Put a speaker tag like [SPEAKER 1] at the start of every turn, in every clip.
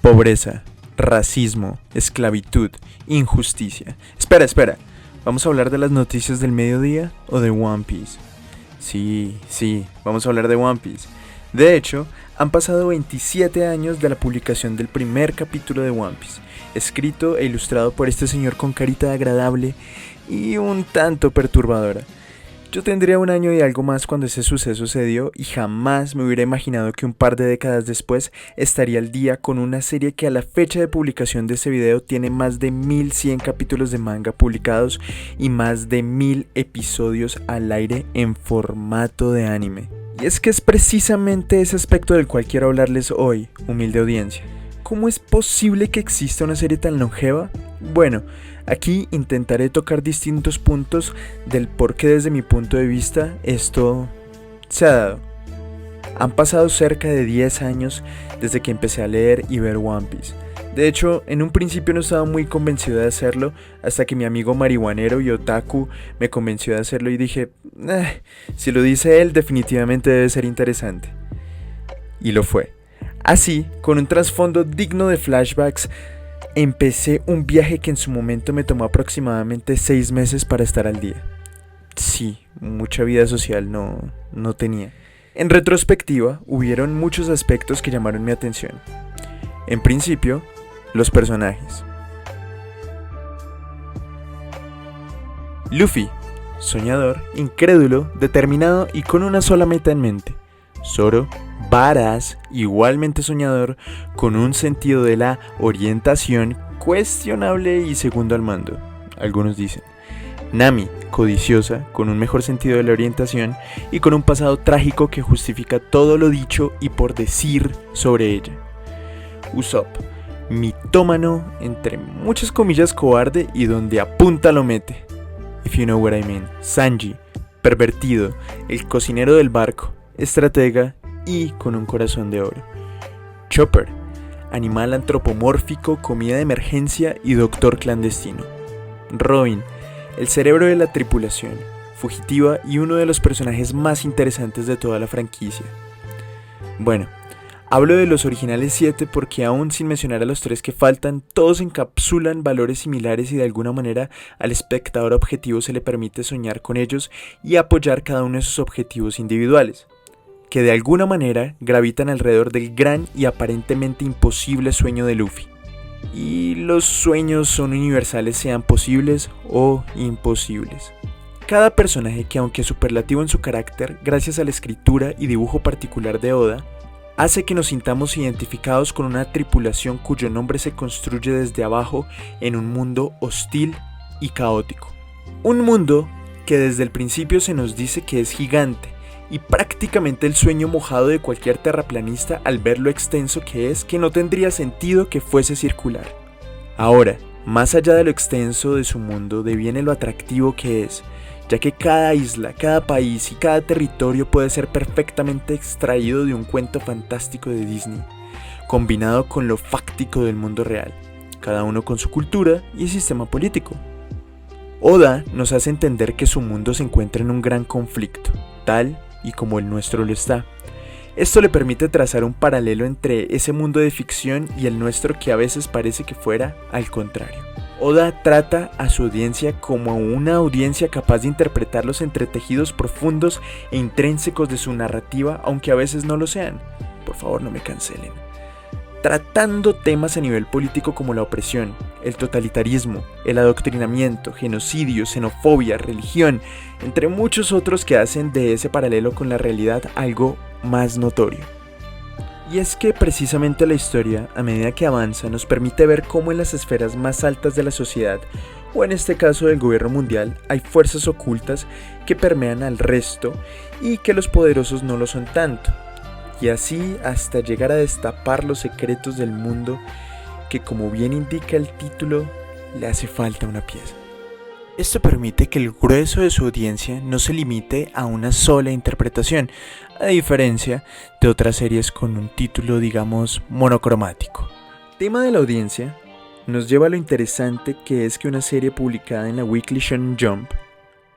[SPEAKER 1] Pobreza, racismo, esclavitud, injusticia. Espera. ¿Vamos a hablar de las noticias del mediodía o de One Piece? Sí, vamos a hablar de One Piece. De hecho, han pasado 27 años de la publicación del primer capítulo de One Piece, escrito e ilustrado por este señor con carita agradable y un tanto perturbadora. Yo tendría 1 año y algo más cuando ese suceso se dio y jamás me hubiera imaginado que un par de décadas después estaría al día con una serie que a la fecha de publicación de este video tiene más de 1100 capítulos de manga publicados y más de 1000 episodios al aire en formato de anime. Y es que es precisamente ese aspecto del cual quiero hablarles hoy, humilde audiencia. ¿Cómo es posible que exista una serie tan longeva? Bueno, aquí intentaré tocar distintos puntos del por qué desde mi punto de vista esto se ha dado. Han pasado cerca de 10 años desde que empecé a leer y ver One Piece. De hecho, en un principio no estaba muy convencido de hacerlo hasta que mi amigo marihuanero y otaku me convenció de hacerlo y dije, si lo dice él definitivamente debe ser interesante. Y lo fue. Así, con un trasfondo digno de flashbacks, empecé un viaje que en su momento me tomó aproximadamente 6 meses para estar al día. Sí, mucha vida social no tenía. En retrospectiva, hubieron muchos aspectos que llamaron mi atención. En principio, los personajes. Luffy, soñador, incrédulo, determinado y con una sola meta en mente. Zoro, varaz, igualmente soñador, con un sentido de la orientación cuestionable y segundo al mando, algunos dicen. Nami, codiciosa, con un mejor sentido de la orientación y con un pasado trágico que justifica todo lo dicho y por decir sobre ella. Usopp, mitómano, entre muchas comillas cobarde y donde apunta lo mete. If you know what I mean. Sanji, pervertido, el cocinero del barco, estratega y con un corazón de oro. Chopper, animal antropomórfico, comida de emergencia y doctor clandestino. Robin, el cerebro de la tripulación, fugitiva y uno de los personajes más interesantes de toda la franquicia. Bueno, hablo de los originales 7 porque aún sin mencionar a los 3 que faltan, todos encapsulan valores similares y de alguna manera al espectador objetivo se le permite soñar con ellos y apoyar cada uno de sus objetivos individuales, que de alguna manera gravitan alrededor del gran y aparentemente imposible sueño de Luffy. Y los sueños son universales, sean posibles o imposibles. Cada personaje que, aunque superlativo en su carácter, gracias a la escritura y dibujo particular de Oda, hace que nos sintamos identificados con una tripulación cuyo nombre se construye desde abajo en un mundo hostil y caótico. Un mundo que desde el principio se nos dice que es gigante, y prácticamente el sueño mojado de cualquier terraplanista al ver lo extenso que es, que no tendría sentido que fuese circular. Ahora, más allá de lo extenso de su mundo, deviene lo atractivo que es, ya que cada isla, cada país y cada territorio puede ser perfectamente extraído de un cuento fantástico de Disney, combinado con lo fáctico del mundo real, cada uno con su cultura y sistema político. Oda nos hace entender que su mundo se encuentra en un gran conflicto, tal y como el nuestro lo está. Esto le permite trazar un paralelo entre ese mundo de ficción y el nuestro que a veces parece que fuera al contrario. Oda trata a su audiencia como una audiencia capaz de interpretar los entretejidos profundos e intrínsecos de su narrativa, aunque a veces no lo sean. Por favor, no me cancelen. Tratando temas a nivel político como la opresión, el totalitarismo, el adoctrinamiento, genocidio, xenofobia, religión, entre muchos otros que hacen de ese paralelo con la realidad algo más notorio. Y es que precisamente la historia, a medida que avanza, nos permite ver cómo en las esferas más altas de la sociedad, o en este caso del gobierno mundial, hay fuerzas ocultas que permean al resto y que los poderosos no lo son tanto. Y así hasta llegar a destapar los secretos del mundo que, como bien indica el título, le hace falta una pieza. Esto permite que el grueso de su audiencia no se limite a una sola interpretación, a diferencia de otras series con un título, digamos, monocromático. El tema de la audiencia nos lleva a lo interesante que es que una serie publicada en la Weekly Shonen Jump,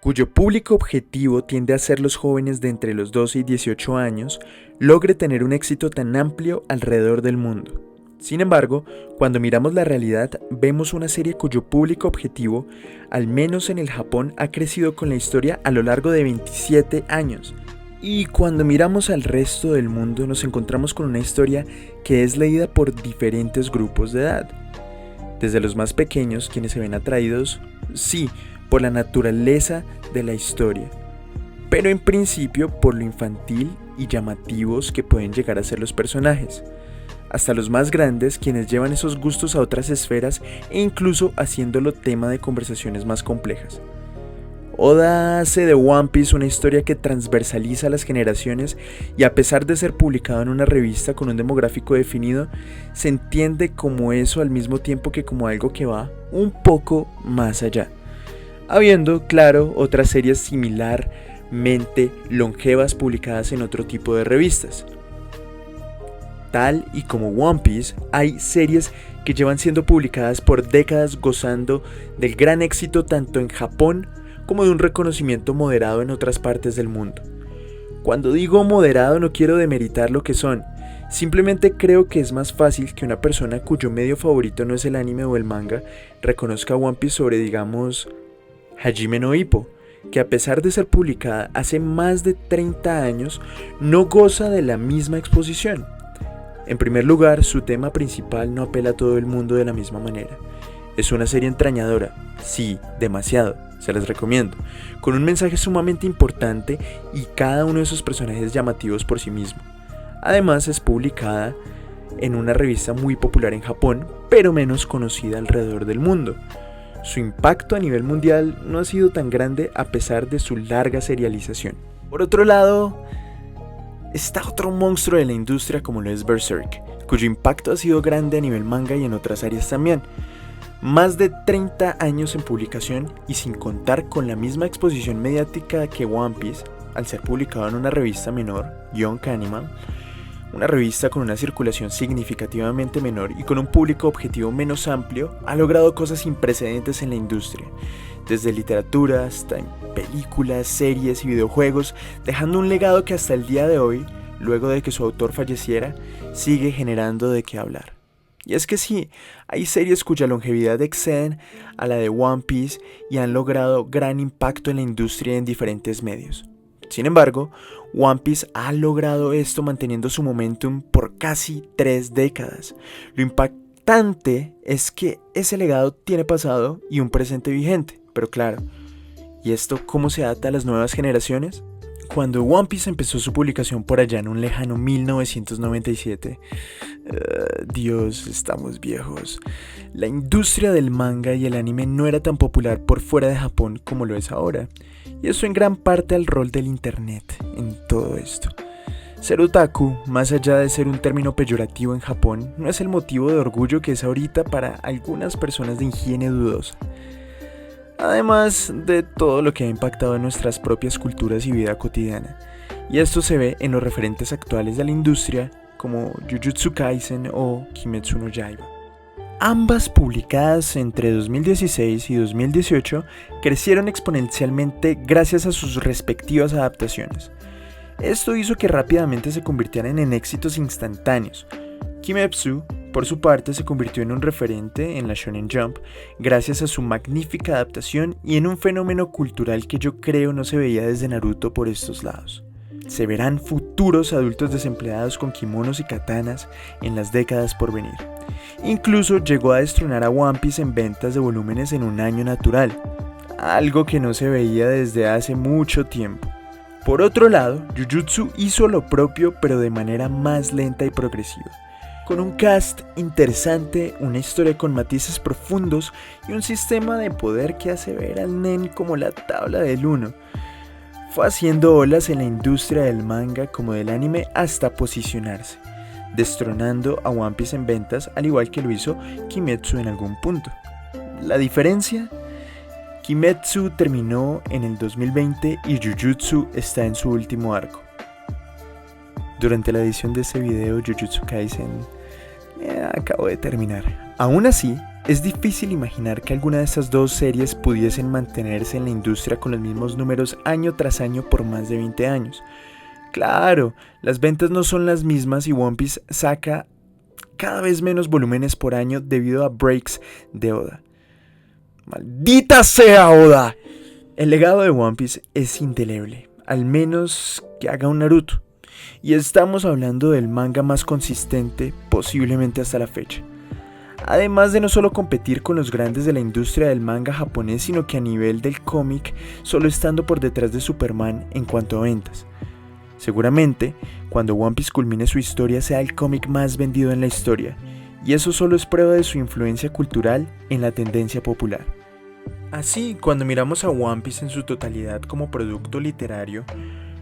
[SPEAKER 1] cuyo público objetivo tiende a ser los jóvenes de entre los 12 y 18 años, logre tener un éxito tan amplio alrededor del mundo. Sin embargo, cuando miramos la realidad, vemos una serie cuyo público objetivo, al menos en el Japón, ha crecido con la historia a lo largo de 27 años. Y cuando miramos al resto del mundo, nos encontramos con una historia que es leída por diferentes grupos de edad. Desde los más pequeños, quienes se ven atraídos, sí, por la naturaleza de la historia, pero en principio por lo infantil y llamativos que pueden llegar a ser los personajes, hasta los más grandes, quienes llevan esos gustos a otras esferas e incluso haciéndolo tema de conversaciones más complejas. Oda hace de One Piece una historia que transversaliza las generaciones y a pesar de ser publicado en una revista con un demográfico definido, se entiende como eso al mismo tiempo que como algo que va un poco más allá. Habiendo, claro, otras series similarmente longevas publicadas en otro tipo de revistas. Tal y como One Piece, hay series que llevan siendo publicadas por décadas gozando del gran éxito tanto en Japón como de un reconocimiento moderado en otras partes del mundo. Cuando digo moderado no quiero demeritar lo que son, simplemente creo que es más fácil que una persona cuyo medio favorito no es el anime o el manga reconozca One Piece sobre, digamos, Hajime no Ippo, que a pesar de ser publicada hace más de 30 años, no goza de la misma exposición. En primer lugar, su tema principal no apela a todo el mundo de la misma manera. Es una serie entrañadora, sí, demasiado, se les recomiendo, con un mensaje sumamente importante y cada uno de sus personajes llamativos por sí mismo. Además es publicada en una revista muy popular en Japón, pero menos conocida alrededor del mundo. Su impacto a nivel mundial no ha sido tan grande a pesar de su larga serialización. Por otro lado, está otro monstruo de la industria como lo es Berserk, cuyo impacto ha sido grande a nivel manga y en otras áreas también. Más de 30 años en publicación y sin contar con la misma exposición mediática que One Piece, al ser publicado en una revista menor, Young Animal, una revista con una circulación significativamente menor y con un público objetivo menos amplio, ha logrado cosas sin precedentes en la industria, desde literatura hasta en películas, series y videojuegos, dejando un legado que hasta el día de hoy, luego de que su autor falleciera, sigue generando de qué hablar. Y es que sí, hay series cuya longevidad exceden a la de One Piece y han logrado gran impacto en la industria en diferentes medios. Sin embargo, One Piece ha logrado esto manteniendo su momentum por casi 3 décadas. Lo impactante es que ese legado tiene pasado y un presente vigente. Pero claro, ¿y esto cómo se ata a las nuevas generaciones? Cuando One Piece empezó su publicación por allá en un lejano 1997, Dios, estamos viejos. La industria del manga y el anime no era tan popular por fuera de Japón como lo es ahora. Y eso en gran parte al rol del internet en todo esto. Ser otaku, más allá de ser un término peyorativo en Japón, no es el motivo de orgullo que es ahorita para algunas personas de higiene dudosa. Además de todo lo que ha impactado en nuestras propias culturas y vida cotidiana. Y esto se ve en los referentes actuales de la industria como Jujutsu Kaisen o Kimetsu no Yaiba. Ambas publicadas entre 2016 y 2018 crecieron exponencialmente gracias a sus respectivas adaptaciones. Esto hizo que rápidamente se convirtieran en éxitos instantáneos. Kimetsu, por su parte, se convirtió en un referente en la Shonen Jump gracias a su magnífica adaptación y en un fenómeno cultural que yo creo no se veía desde Naruto por estos lados. Se verán futuros adultos desempleados con kimonos y katanas en las décadas por venir. Incluso llegó a destronar a One Piece en ventas de volúmenes en un año natural, algo que no se veía desde hace mucho tiempo. Por otro lado, Jujutsu hizo lo propio pero de manera más lenta y progresiva. Con un cast interesante, una historia con matices profundos y un sistema de poder que hace ver al nen como la tabla del 1. Fue haciendo olas en la industria del manga como del anime hasta posicionarse, destronando a One Piece en ventas al igual que lo hizo Kimetsu en algún punto. La diferencia: Kimetsu terminó en el 2020 y Jujutsu está en su último arco. Durante la edición de este video, Jujutsu Kaisen acabó de terminar. Aún así, es difícil imaginar que alguna de estas dos series pudiesen mantenerse en la industria con los mismos números año tras año por más de 20 años. Claro, las ventas no son las mismas y One Piece saca cada vez menos volúmenes por año debido a breaks de Oda. ¡Maldita sea Oda! El legado de One Piece es indeleble, al menos que haga un Naruto. Y estamos hablando del manga más consistente posiblemente hasta la fecha. Además de no solo competir con los grandes de la industria del manga japonés, sino que a nivel del cómic, solo estando por detrás de Superman en cuanto a ventas. Seguramente, cuando One Piece culmine su historia sea el cómic más vendido en la historia, y eso solo es prueba de su influencia cultural en la tendencia popular. Así, cuando miramos a One Piece en su totalidad como producto literario,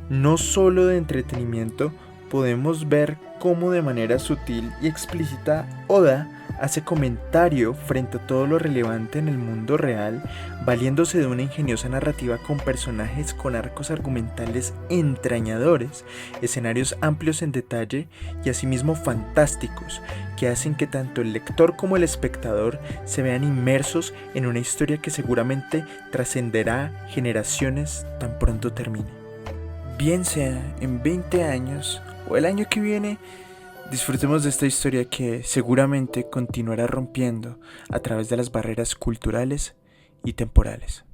[SPEAKER 1] no solo de entretenimiento, podemos ver cómo de manera sutil y explícita Oda hace comentario frente a todo lo relevante en el mundo real, valiéndose de una ingeniosa narrativa con personajes con arcos argumentales entrañadores, escenarios amplios en detalle y asimismo fantásticos, que hacen que tanto el lector como el espectador se vean inmersos en una historia que seguramente trascenderá generaciones tan pronto termine. Bien sea en 20 años o el año que viene, disfrutemos de esta historia que seguramente continuará rompiendo a través de las barreras culturales y temporales.